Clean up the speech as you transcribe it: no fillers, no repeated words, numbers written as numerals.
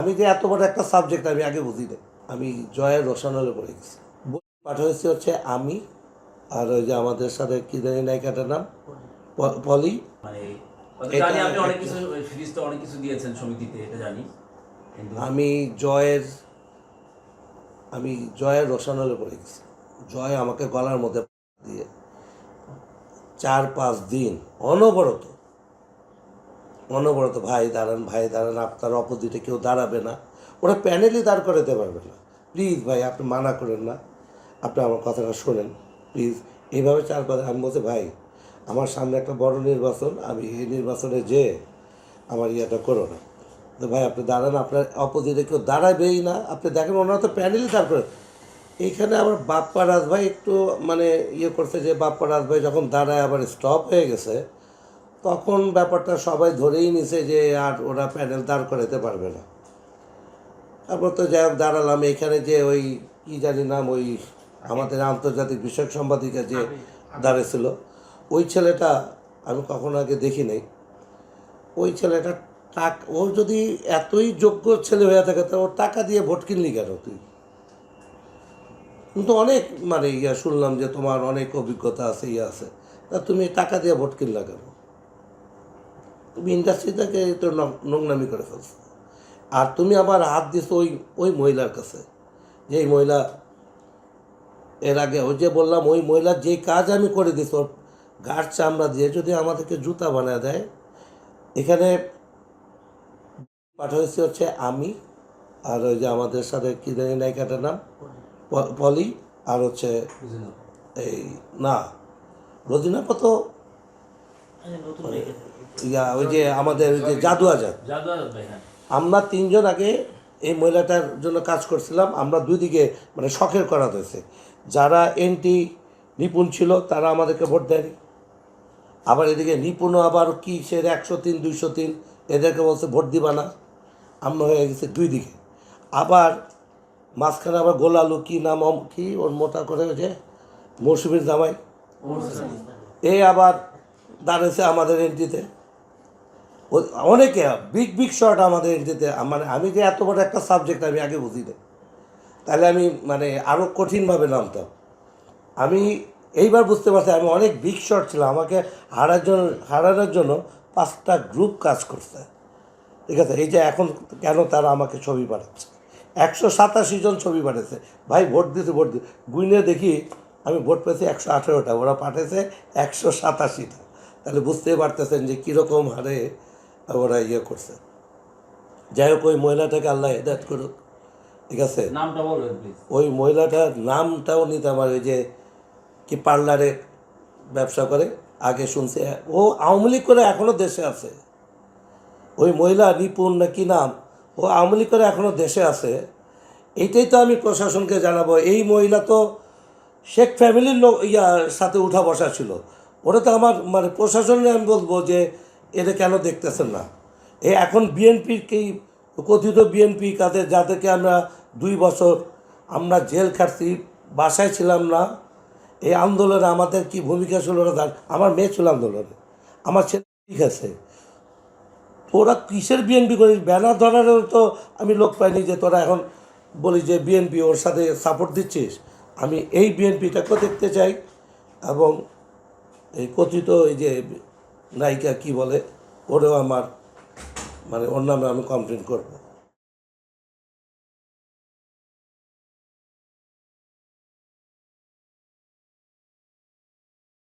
আমি যে এত বড় একটা সাবজেক্ট আমি আগে বুঝি না। আমি জয়ের রোশানলে পড়ে গেছি। বই পাঠ হয়েছে হচ্ছে আমি, আর ওই যে আমাদের সাথে কি জানি নায়িকাটার নাম পলি। মানে এটা জানি আপনি অনেক একটা- কিছু সিরিজ তো অনেক কিছু দিয়েছেন সমিতিতে, এটা জানি, কিন্তু আমি জয়ের আমি জয়ের রোশানলে পড়ে গেছি। জয় আমাকে গলার মধ্যে দিয়ে 4-5 দিন অনবরত অনবরত ভাই দাঁড়ান, আপনার অপোজিটে কেউ দাঁড়াবে না, ওরা প্যানেলই দাঁড় করাতে পারবে না, প্লিজ ভাই আপনি মানা করেন না, আপনি আমার কথাটা শোনেন প্লিজ। এইভাবে 4-5 আমি বলছি ভাই আমার সামনে একটা বড় নির্বাচন, আমি এই নির্বাচনে যে আমার ইয়েটা করো না। তো ভাই আপনি দাঁড়ান, আপনার অপোজিটে কেউ দাঁড়াবেই না, আপনি দেখেন ওনারা তো প্যানেলই দাঁড় করে। এইখানে আবার বাপ্পা রাজ ভাই একটু মানে ইয়ে করছে যে বাপ্পা রাজ ভাই যখন দাঁড়ায় আবার স্টপ হয়ে গেছে, তখন ব্যাপারটা সবাই ধরেই নিছে যে আর ওরা প্যানেল দাঁড় করাতে পারবে না। তারপর তো যাই হোক দাঁড়ালাম এখানে, যে ওই কী জানি নাম, ওই আমাদের আন্তর্জাতিক বিষয়ক সম্পাদিকা যে দাঁড়িয়েছিল, ওই ছেলেটা আমি কখনো আগে দেখি নাই। ওই ছেলেটা ও যদি এতই যোগ্য ছেলে হয়ে থাকে তা ওর টাকা দিয়ে ভোট কিনলি কেন তুই? কিন্তু অনেক মানে শুনলাম যে তোমার অনেক অভিজ্ঞতা আছে, আছে, তা তুমি টাকা দিয়ে ভোট কিনলা কেন? তুমি ইন্ডাস্ট্রিটাকে তো নোংনামি করে ফেলছো। আর তুমি আবার হাত দিছো ওই ওই মহিলার কাছে, যে এই মহিলা এর আগে ওই যে বললাম ওই মহিলার যেই কাজ আমি করে দিছি, ওর গাঢ় চামড়া দিয়ে যদি আমাদেরকে জুতা বানায় দেয়। এখানে পাঠা হয়েছে হচ্ছে আমি, আর ওই যে আমাদের সাথে কী জানি নায়িকাটার নাম পলি, আর হচ্ছে এই না রোজিনা কত ওই যে আমাদের ওই যে জাদু আজাদ। আমরা 3 জন আগে এই মহিলাটার জন্য কাজ করছিলাম। আমরা দুই দিকে মানে শখের করা হয়েছে। যারা এনটি নিপুণ ছিল তারা আমাদেরকে ভোট দেয়নি, আবার এদিকে নিপুণও আবার কি সে 103 203 এদেরকে বলছে ভোট দিবা না। আমরা হয়ে গেছে দুই দিকে। আবার মাঝখানে আবার গোলালু কি নাম কি ওর মোটা করে যে মৌসুমীর জামাই, এই আবার দাঁড়িয়েছে আমাদের এনটিতে। অনেকে বিগ শর্ট আমাদের এনটিতে। মানে আমি যে এত বড় একটা সাবজেক্ট আমি আগে বুঝি না, তাহলে আমি মানে আরও কঠিনভাবে নামতাম। আমি এইবার বুঝতে পারছি আমি অনেক বিগ শর্ট ছিলাম, আমাকে হারানোর জন্য 5টা গ্রুপ কাজ করছে। ঠিক আছে, এই যে এখন কেন তারা আমাকে ছবি পাঠাচ্ছে, 187 জন ছবি পাঠিয়েছে। ভাই ভোট দিতে গুইনে দেখি আমি ভোট পেয়েছি 118টা, ওরা পাঠিয়েছে 187টা। তাহলে বুঝতেই পারতেছেন যে কীরকম হারে ওরা ইয়ে করছে। যাই হোক ওই মহিলাটাকে আল্লাহ হেদায়েত করুক। ঠিক আছে, নামটা বলবেন প্লিজ। ওই মহিলাটার নামটাও নিতে আমার, ওই যে কি পার্লারে ব্যবসা করে, আগে শুনছে ও আওয়ামী লীগ করে এখনও দেশে আছে। ওই মহিলা নিপুণ না কি নাম, ও আওয়ামী লীগ করে এখনও দেশে আছে। এইটাই তো আমি প্রশাসনকে জানাবো। এই মহিলা তো শেখ ফ্যামিলির লোক সাথে উঠা বসা ছিল। ওরা তো আমার মানে প্রশাসনে আমি বলবো যে এটা কেন দেখতেছেন না। এখন বিএনপির কি কথিত বিএনপি কাদের যাদেরকে আমরা 2 বছর আমরা জেল খাটছি, বাসায় ছিলাম না। এই আন্দোলনে আমাদের কি ভূমিকা ছিল ওরা, আমার মেয়ে ছিল আন্দোলনে, আমার ছেলে ঠিক আছে। তোরা কিসের বিএনপি করিস? ব্যানার ধরারও তো আমি লোক পাইনি যে তোরা এখন বলি যে বিএনপি ওর সাথে সাপোর্ট দিচ্ছিস। আমি এই বিএনপিটাকেও দেখতে চাই, এবং এই কথিত এই যে নায়িকা কি বলে ওরেও আমার মানে ওর নামে আমি কমপ্লেন করবো।